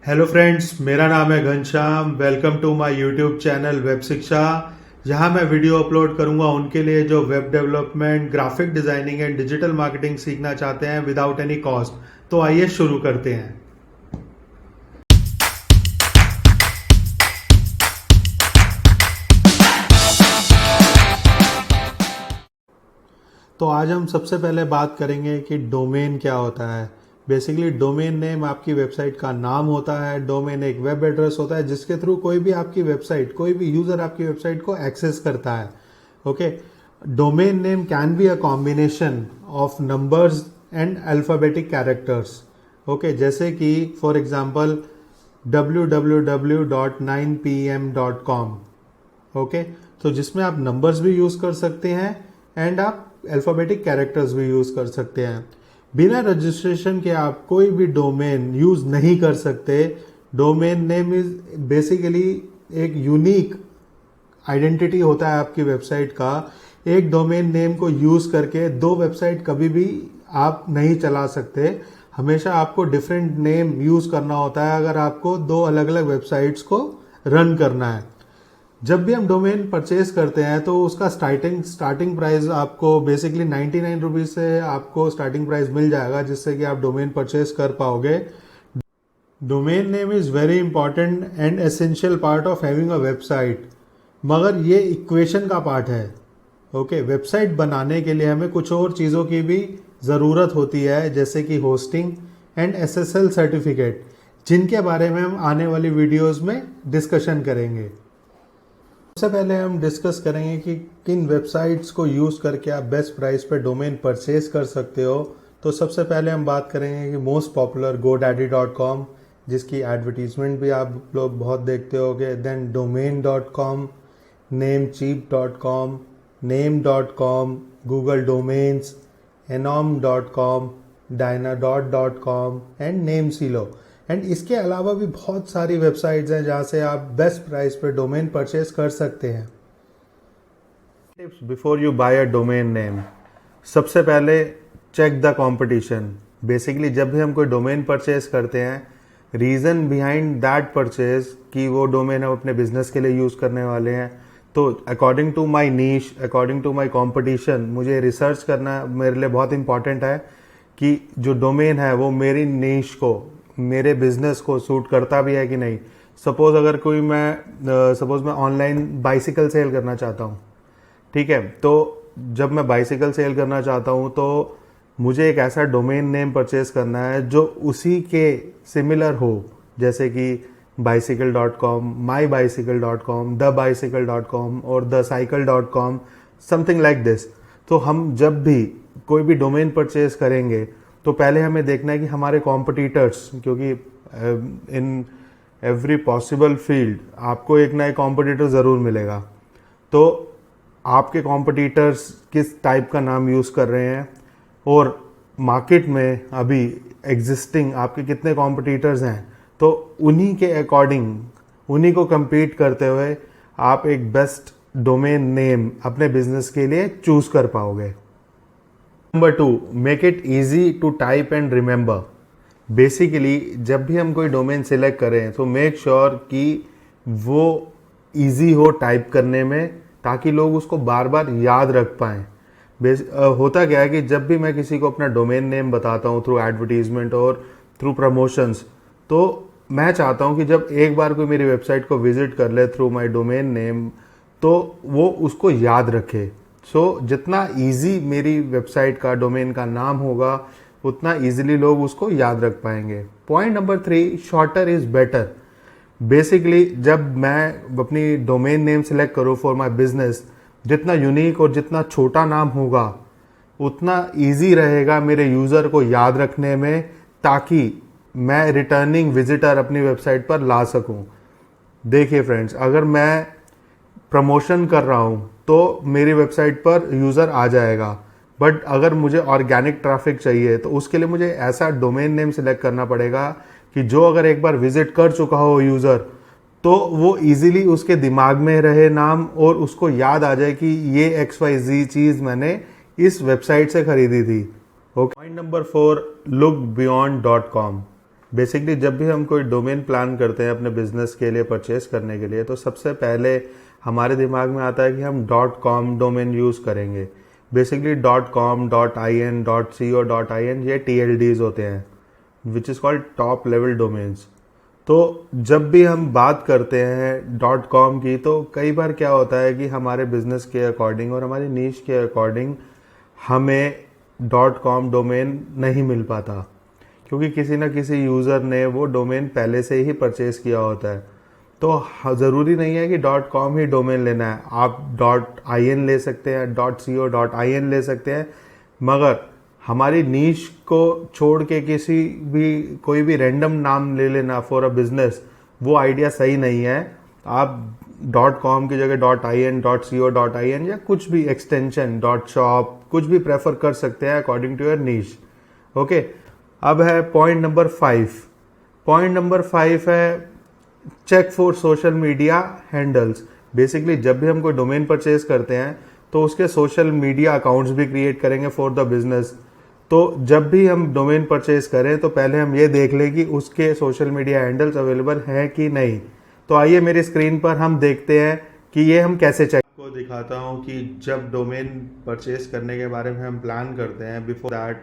Hello friends, मेरा नाम है Ghanshyam. Welcome to my YouTube channel web Shiksha. जहां मैं वीडियो अपलोड करूंगा उनके लिए जो web development, graphic designing and digital marketing सीखना चाहते हैं विदाउट एनी कॉस्ट। तो आइए शुरू करते हैं। तो आज हम सबसे पहले बात करेंगे कि डोमेन क्या होता है। बेसिकली डोमेन नेम आपकी वेबसाइट का नाम होता है। डोमेन एक वेब एड्रेस होता है जिसके थ्रू कोई भी आपकी वेबसाइट, कोई भी यूजर आपकी वेबसाइट को एक्सेस करता है। Okay, domain name can be a combination of numbers and alphabetic characters. Okay, जैसे कि फॉर एग्जांपल www.9pm.com। ओके, तो जिसमें आप नंबर्स भी यूज कर सकते हैं एंड आप अल्फाबेटिक कैरेक्टर्स भी यूज कर सकते हैं। बिना रजिस्ट्रेशन के आप कोई भी डोमेन यूज नहीं कर सकते। डोमेन नेम इज बेसिकली एक यूनिक आइडेंटिटी होता है आपकी वेबसाइट का। एक डोमेन नेम को यूज करके दो वेबसाइट कभी भी आप नहीं चला सकते। हमेशा आपको डिफरेंट नेम यूज करना होता है अगर आपको दो अलग अलग वेबसाइट्स को रन करना है। जब भी हम डोमेन परचेज करते हैं तो उसका स्टार्टिंग प्राइस आपको बेसिकली 99 रुपीज से आपको स्टार्टिंग प्राइस मिल जाएगा, जिससे कि आप डोमेन परचेज कर पाओगे। Domain name is very important and essential part of having a website, मगर ये इक्वेशन का पार्ट है। ओके, वेबसाइट बनाने के लिए हमें कुछ और चीज़ों की भी ज़रूरत होती है, जैसे कि होस्टिंग एंड SSL सर्टिफिकेट, जिनके बारे में हम आने वाली वीडियोस में डिस्कशन करेंगे। सबसे पहले हम डिस्कस करेंगे कि किन वेबसाइट्स को यूज़ करके आप बेस्ट प्राइस पे डोमेन परचेज कर सकते हो। तो सबसे पहले हम बात करेंगे कि मोस्ट पॉपुलर GoDaddy.com, जिसकी एडवर्टीजमेंट भी आप लोग बहुत देखते होंगे। Then domain.com, namecheap.com, name.com, Google Domains, enom.com, dynadot.com and namesilo। And इसके अलावा भी बहुत सारी वेबसाइट्स हैं जहाँ से आप बेस्ट प्राइस पे डोमेन परचेज कर सकते हैं। Tips before you buy a domain name. सबसे पहले चेक द कंपटीशन। बेसिकली जब भी हम कोई डोमेन परचेज करते हैं, रीज़न बिहाइंड दैट परचेज कि वो डोमेन हम अपने बिजनेस के लिए यूज़ करने वाले हैं। तो according to my niche, according to my competition, मुझे रिसर्च करना मेरे लिए बहुत इंपॉर्टेंट है कि जो डोमेन है वो मेरी नीश को, मेरे बिजनेस को सूट करता भी है कि नहीं। सपोज अगर मैं ऑनलाइन बाइसिकल सेल करना चाहता हूँ, ठीक है, तो जब मैं बाइसिकल सेल करना चाहता हूँ तो मुझे एक ऐसा डोमेन नेम परचेज करना है जो उसी के सिमिलर हो, जैसे कि bicycle.com, mybicycle.com, thebicycle.com और thecycle.com, समथिंग लाइक दिस। तो हम जब भी कोई भी डोमेन परचेज करेंगे तो पहले हमें देखना है कि हमारे कॉम्पिटिटर्स, क्योंकि इन एवरी पॉसिबल फील्ड आपको एक ना एक कॉम्पिटिटर ज़रूर मिलेगा। तो आपके कॉम्पिटिटर्स किस टाइप का नाम यूज़ कर रहे हैं और मार्केट में अभी एग्जिस्टिंग आपके कितने कॉम्पिटिटर्स हैं, तो उन्हीं के अकॉर्डिंग, उन्हीं को compete करते हुए आप एक बेस्ट डोमेन नेम अपने बिजनेस के लिए चूज कर पाओगे। Number 2, make it easy to type and remember. Basically जब भी हम कोई डोमेन सिलेक्ट करें तो मेक श्योर कि वो ईजी हो टाइप करने में, ताकि लोग उसको बार बार याद रख पाएँ। होता क्या है कि जब भी मैं किसी को अपना डोमेन नेम बताता हूँ थ्रू एडवर्टीजमेंट और थ्रू प्रमोशंस, तो मैं चाहता हूँ कि जब एक बार कोई मेरी वेबसाइट को विजिट कर ले थ्रू माय डोमेन नेम तो वो उसको याद रखे। सो जितना इजी मेरी वेबसाइट का डोमेन का नाम होगा उतना इजीली लोग उसको याद रख पाएंगे। Point number 3, shorter is better. Basically जब मैं अपनी डोमेन नेम सेलेक्ट करूँ फॉर माय बिजनेस, जितना यूनिक और जितना छोटा नाम होगा उतना इजी रहेगा मेरे यूज़र को याद रखने में, ताकि मैं रिटर्निंग विजिटर अपनी वेबसाइट पर ला सकूं। देखिए फ्रेंड्स, अगर मैं प्रमोशन कर रहा हूं तो मेरी वेबसाइट पर यूज़र आ जाएगा, बट अगर मुझे ऑर्गेनिक ट्रैफिक चाहिए तो उसके लिए मुझे ऐसा डोमेन नेम सेलेक्ट करना पड़ेगा कि जो अगर एक बार विजिट कर चुका हो यूज़र तो वो इजीली उसके दिमाग में रहे नाम और उसको याद आ जाए कि ये XYZ चीज़ मैंने इस वेबसाइट से खरीदी थी। Okay, point number 4, look beyond .com। Basically जब भी हम कोई डोमेन प्लान करते हैं अपने बिजनेस के लिए परचेस करने के लिए, तो सबसे पहले हमारे दिमाग में आता है कि हम .com डोमेन यूज़ करेंगे। बेसिकली .com, .in, .co.in ये TLDs होते हैं, which is called top level domains. तो जब भी हम बात करते हैं .com की, तो कई बार क्या होता है कि हमारे बिजनेस के अकॉर्डिंग और हमारी नीश के अकॉर्डिंग हमें .com डोमेन नहीं मिल पाता, क्योंकि किसी न किसी यूज़र ने वो डोमेन पहले से ही परचेज किया होता है। तो ज़रूरी नहीं है कि .com ही डोमेन लेना है, आप .in ले सकते हैं, .co.in ले सकते हैं, मगर हमारी नीश को छोड़ के कोई भी रैंडम नाम ले लेना फॉर अ बिजनेस, वो आइडिया सही नहीं है। आप .com की जगह .in, .co.in या कुछ भी एक्सटेंशन .shop कुछ भी प्रेफर कर सकते हैं according to your niche. Okay, अब है पॉइंट नंबर 5। पॉइंट नंबर 5 है check for social media handles. Basically जब भी हम कोई डोमेन परचेज करते हैं तो उसके सोशल मीडिया अकाउंट्स भी क्रिएट करेंगे फॉर द बिजनेस। तो जब भी हम डोमेन परचेज करें तो पहले हम ये देख लें कि उसके सोशल मीडिया हैंडल्स अवेलेबल हैं कि नहीं। तो आइए मेरी स्क्रीन पर हम देखते हैं कि ये हम कैसे चेक को दिखाता हूँ कि जब डोमेन परचेज करने के बारे में हम प्लान करते हैं, बिफोर दैट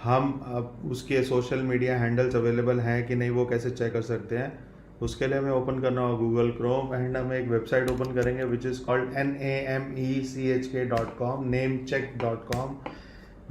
हम अब उसके सोशल मीडिया हैंडल्स अवेलेबल हैं कि नहीं वो कैसे चेक कर सकते हैं। उसके लिए हमें ओपन करना होगा गूगल क्रोम एंड हम एक वेबसाइट ओपन करेंगे which is called namechk.com, namecheck.com।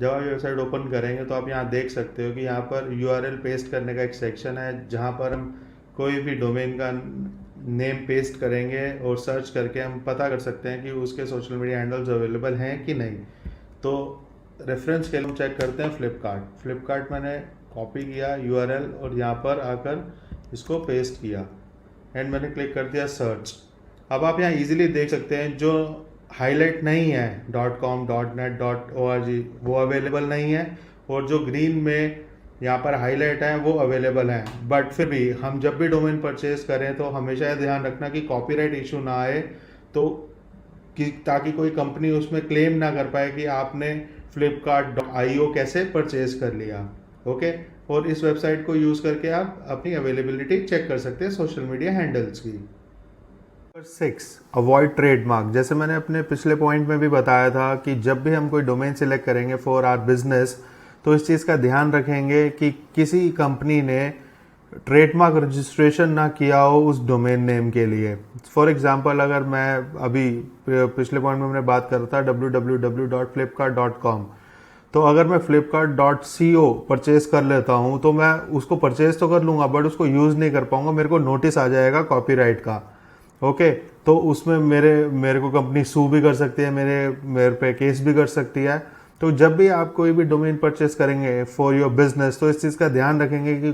जब आप वेबसाइट ओपन करेंगे तो आप यहाँ देख सकते हो कि यहाँ पर URL पेस्ट करने का एक सेक्शन है, जहाँ पर हम कोई भी डोमेन का नेम पेस्ट करेंगे और सर्च करके हम पता कर सकते हैं कि उसके सोशल मीडिया हैंडल्स अवेलेबल हैं कि नहीं। तो रेफरेंस के लिए हम चेक करते हैं फ्लिपकार्ट मैंने कॉपी किया URL और यहाँ पर आकर इसको पेस्ट किया एंड मैंने क्लिक कर दिया सर्च। अब आप यहाँ इजीली देख सकते हैं जो हाईलाइट नहीं है .com, .net, .org वो अवेलेबल नहीं है, और जो ग्रीन में यहाँ पर हाईलाइट है वो अवेलेबल हैं। बट फिर भी हम जब भी डोमेन परचेज करें तो हमेशा यह ध्यान रखना कि कॉपीराइट इशू ना आए, तो ताकि कोई कंपनी उसमें क्लेम ना कर पाए कि आपने flipkart.io कैसे परचेज कर लिया। ओके, और इस वेबसाइट को यूज़ करके आप अपनी अवेलेबिलिटी चेक कर सकते हैं सोशल मीडिया हैंडल्स की। 6, अवॉइड ट्रेडमार्क। जैसे मैंने अपने पिछले पॉइंट में भी बताया था कि जब भी हम कोई डोमेन सिलेक्ट करेंगे फॉर आवर बिजनेस, तो इस चीज़ का ध्यान रखेंगे कि किसी कंपनी ने ट्रेडमार्क रजिस्ट्रेशन ना किया हो उस डोमेन नेम के लिए। फॉर एग्जांपल, अगर मैं अभी पिछले पॉइंट में मैंने बात कर रहा था www.flipkart.com, तो अगर मैं flipkart.co परचेज कर लेता हूँ तो मैं उसको परचेज तो कर लूँगा बट उसको यूज़ नहीं कर पाऊँगा, मेरे को नोटिस आ जाएगा कॉपीराइट का। ओके, तो उसमें मेरे को कंपनी सू भी कर सकती है, मेरे पे केस भी कर सकती है। तो जब भी आप कोई भी डोमेन परचेज करेंगे फॉर योर बिजनेस, तो इस चीज़ का ध्यान रखेंगे कि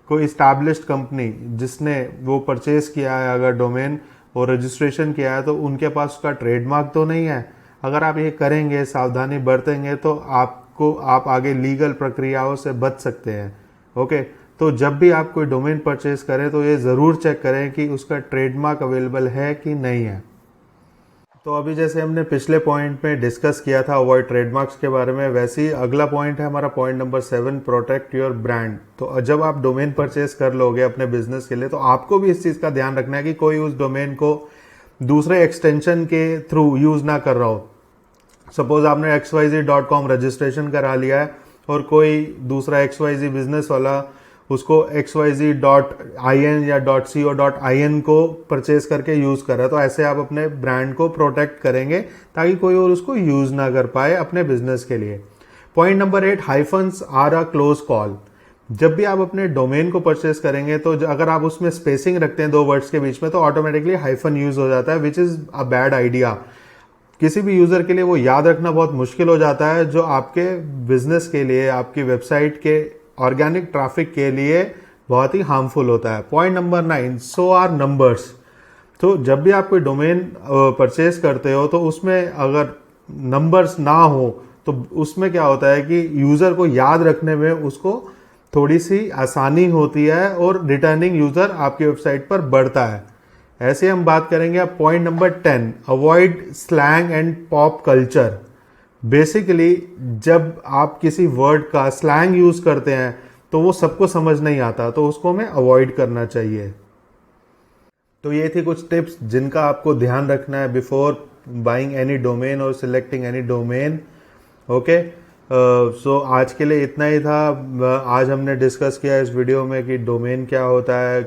कोई इस्टेब्लिश्ड कंपनी जिसने वो परचेज किया है अगर डोमेन और रजिस्ट्रेशन किया है, तो उनके पास उसका ट्रेडमार्क तो नहीं है। अगर आप ये करेंगे, सावधानी बरतेंगे, तो आप आगे लीगल प्रक्रियाओं से बच सकते हैं। ओके, तो जब भी आप कोई डोमेन परचेज करें तो ये ज़रूर चेक करें कि उसका ट्रेडमार्क अवेलेबल है कि नहीं है। तो अभी जैसे हमने पिछले पॉइंट में डिस्कस किया था अवॉइड ट्रेडमार्क्स के बारे में, वैसे ही अगला पॉइंट है हमारा point number 7, protect your brand. तो जब आप डोमेन परचेज कर लोगे अपने बिजनेस के लिए, तो आपको भी इस चीज़ का ध्यान रखना है कि कोई उस डोमेन को दूसरे एक्सटेंशन के थ्रू यूज़ ना कर रहा हो। सपोज आपने xyz.com रजिस्ट्रेशन करा लिया है और कोई दूसरा xyz बिजनेस वाला उसको xyz.in या .co.in को परचेज करके यूज़ कर रहा है, तो ऐसे आप अपने ब्रांड को प्रोटेक्ट करेंगे ताकि कोई और उसको यूज़ ना कर पाए अपने बिजनेस के लिए। Point number 8, hyphens are a close call. जब भी आप अपने डोमेन को परचेज करेंगे तो अगर आप उसमें स्पेसिंग रखते हैं 2 वर्ड्स के बीच में, तो ऑटोमेटिकली हाइफन यूज़ हो जाता है, which is a bad idea. किसी भी यूज़र के लिए वो याद रखना बहुत मुश्किल हो जाता है, जो आपके बिजनेस के लिए, आपकी वेबसाइट के ऑर्गेनिक ट्रैफिक के लिए बहुत ही हार्मफुल होता है। Point number 9, so are numbers. तो जब भी आप कोई डोमेन परचेज करते हो तो उसमें अगर नंबर्स ना हो तो उसमें क्या होता है कि यूज़र को याद रखने में उसको थोड़ी सी आसानी होती है और रिटर्निंग यूज़र आपकी वेबसाइट पर बढ़ता है। ऐसे हम बात करेंगे अब point number 10, avoid slang and pop culture. Basically जब आप किसी वर्ड का स्लैंग यूज़ करते हैं तो वो सबको समझ नहीं आता, तो उसको हमें अवॉइड करना चाहिए। तो ये थी कुछ टिप्स जिनका आपको ध्यान रखना है बिफोर बाइंग एनी डोमेन और सिलेक्टिंग एनी डोमेन। ओके, सो आज के लिए इतना ही था। आज हमने डिस्कस किया इस वीडियो में कि डोमेन क्या होता है,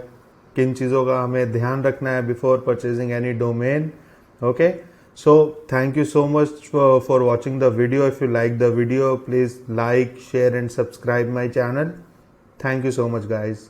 किन चीज़ों का हमें ध्यान रखना है before purchasing any domain. Okay, so thank you so much for watching the video. If you like the video, please like, share and subscribe my channel. Thank you so much guys.